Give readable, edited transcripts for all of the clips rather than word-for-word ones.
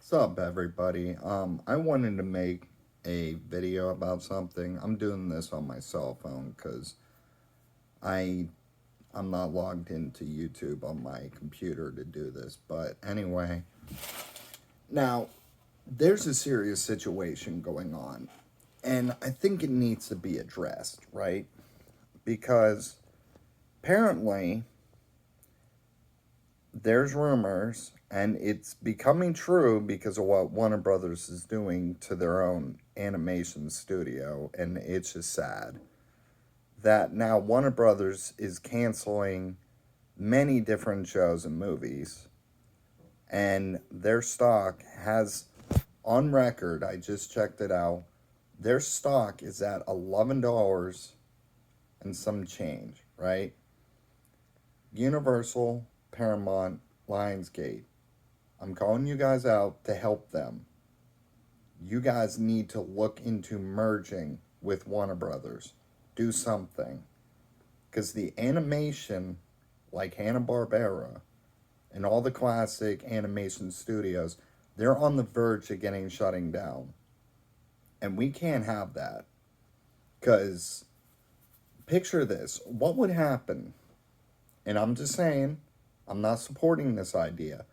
What's up, everybody? I wanted to make a video about something. I'm doing this on my cell phone because I I'm not logged into YouTube on my computer to do this. But anyway, now there's a serious situation going on, and I think it needs to be addressed, right? Because apparently there's rumors, and it's becoming true because of what Warner Brothers is doing to their own animation studio, and it's just sad that now Warner Brothers is canceling many different shows and movies, and their stock has, on record, I just checked it out, their stock is at $11 and some change, right? Universal, Paramount, Lionsgate. I'm calling you guys out to help them. You guys need to look into merging with Warner Brothers. Do something. Because the animation, like Hanna-Barbera, and all the classic animation studios, they're on the verge of getting shutting down. And we can't have that. Because, picture this. What would happen? And I'm just saying, I'm not supporting this idea,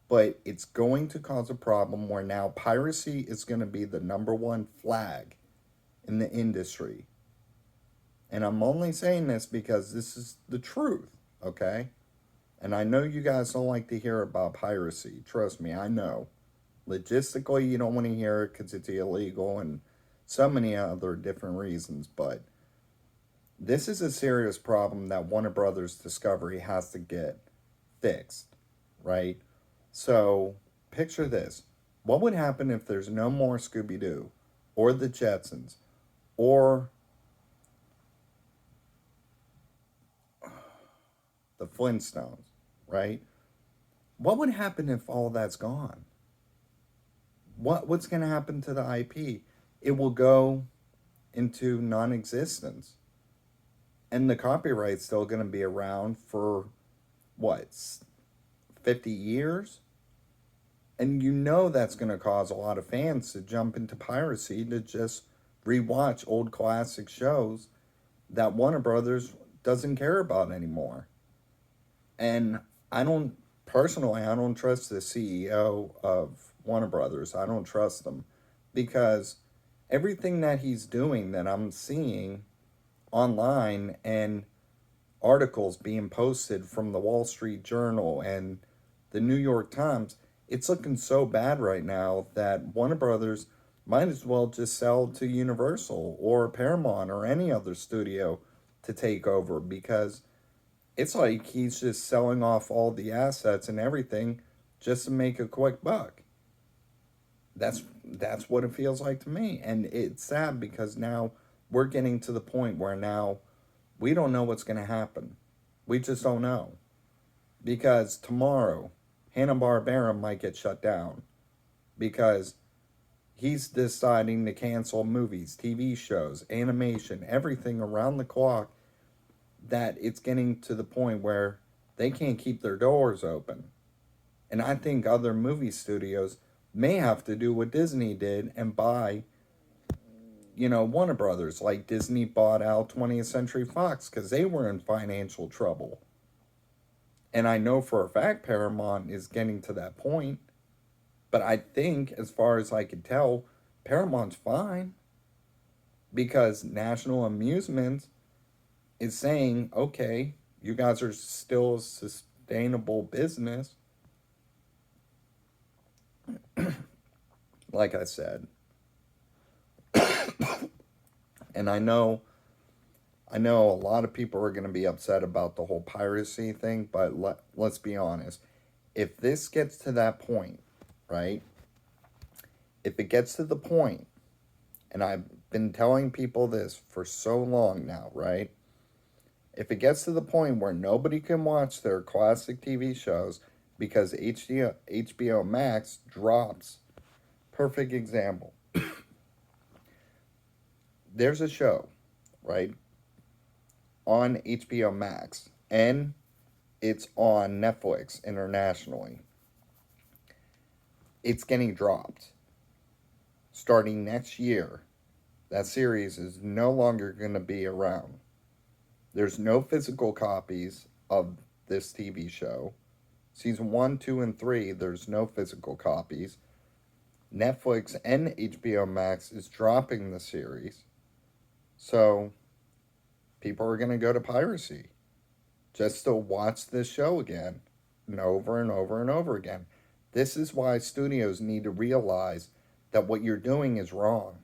but it's going to cause a problem where now piracy is going to be the number one flag in the industry. And I'm only saying this because this is the truth, okay? And I know you guys don't like to hear about piracy. Trust me, I know. Logistically, you don't want to hear it because it's illegal and so many other different reasons, but this is a serious problem that Warner Brothers Discovery has to get fixed, right? So, picture this. What would happen if there's no more Scooby-Doo or the Jetsons or the Flintstones, right? What would happen if all that's gone? What's going to happen to the IP? It will go into non-existence. And the copyright's still going to be around for what, 50 years? And you know that's going to cause a lot of fans to jump into piracy to just rewatch old classic shows that Warner Brothers doesn't care about anymore. And I don't trust the CEO of Warner Brothers. I don't trust them because everything that he's doing that I'm seeing online and articles being posted from the Wall Street Journal and the New York Times, it's looking so bad right now that Warner Brothers might as well just sell to Universal or Paramount or any other studio to take over because it's like he's just selling off all the assets and everything just to make a quick buck. That's what it feels like to me, and it's sad because now we're getting to the point where now we don't know what's going to happen. We just don't know because tomorrow Hanna-Barbera might get shut down because he's deciding to cancel movies, TV shows, animation, everything around the clock, that it's getting to the point where they can't keep their doors open. And I think other movie studios may have to do what Disney did and buy, Warner Brothers, like Disney bought out 20th Century Fox because they were in financial trouble. And I know for a fact Paramount is getting to that point. But I think, as far as I could tell, Paramount's fine because National Amusements is saying, okay, you guys are still a sustainable business. Like I said. And I know a lot of people are going to be upset about the whole piracy thing, but let's be honest. If this gets to that point, right? If it gets to the point, and I've been telling people this for so long now, right? If it gets to the point where nobody can watch their classic TV shows because HBO Max drops, perfect example. There's a show, right, on HBO Max, and it's on Netflix internationally. it's getting dropped. Starting next year, that series is no longer going to be around. There's no physical copies of this TV show. Season 1, 2, and 3, there's no physical copies. Netflix and HBO Max is dropping the series. So, people are going to go to piracy just to watch this show again and over and over and over again. This is why studios need to realize that what you're doing is wrong.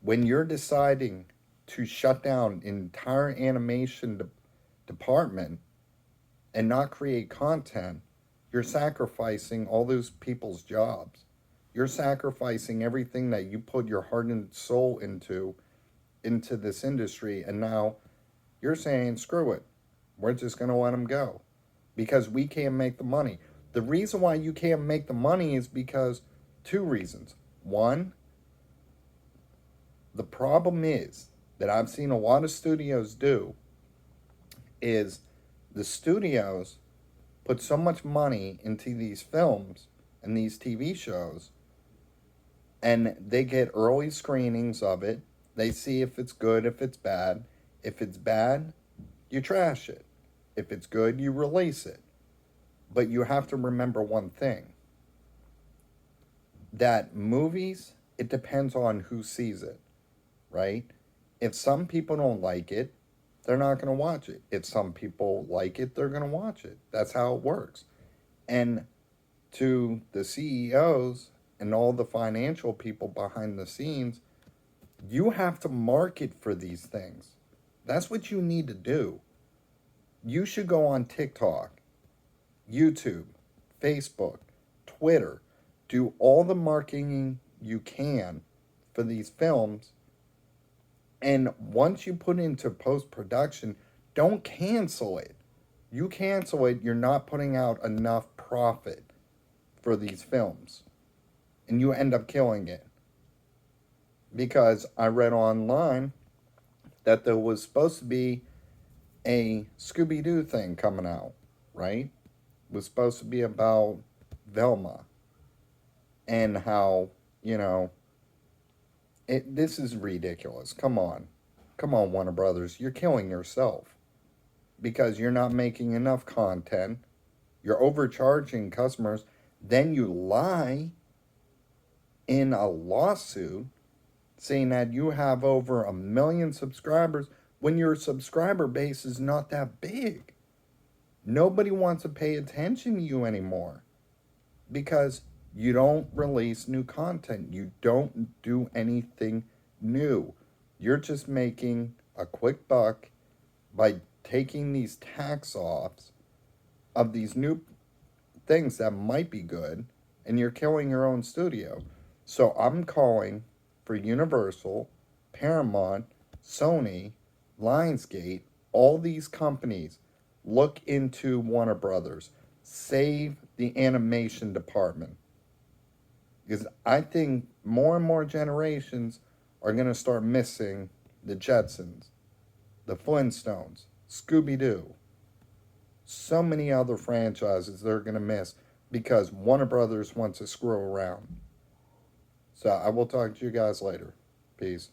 When you're deciding to shut down an entire animation department and not create content, you're sacrificing all those people's jobs. You're sacrificing everything that you put your heart and soul into this industry, and now you're saying, screw it. We're just going to let them go because we can't make the money. The reason why you can't make the money is because two reasons. One, the problem is that I've seen a lot of studios do is the studios put so much money into these films and these TV shows, and they get early screenings of it. They see if it's good, if it's bad. If it's bad, you trash it. If it's good, you release it. But you have to remember one thing. That movies, it depends on who sees it, right? If some people don't like it, they're not going to watch it. If some people like it, they're going to watch it. That's how it works. And to the CEOs and all the financial people behind the scenes, you have to market for these things. That's what you need to do. You should go on TikTok, YouTube, Facebook, Twitter, do all the marketing you can for these films. And once you put into post-production, don't cancel it. You cancel it, you're not putting out enough profit for these films. And you end up killing it. Because I read online that there was supposed to be a Scooby-Doo thing coming out, right? It was supposed to be about Velma. And how, this is ridiculous. Come on, Warner Brothers. You're killing yourself. Because you're not making enough content. You're overcharging customers. Then you lie in a lawsuit saying that you have over 1 million subscribers when your subscriber base is not that big. Nobody wants to pay attention to you anymore because you don't release new content. You don't do anything new. You're just making a quick buck by taking these tax offs of these new things that might be good, and you're killing your own studio. So I'm calling for Universal, Paramount, Sony, Lionsgate, all these companies, look into Warner Brothers. Save the animation department. Because I think more and more generations are going to start missing the Jetsons, the Flintstones, Scooby-Doo. So many other franchises they're going to miss because Warner Brothers wants to screw around. So I will talk to you guys later. Peace.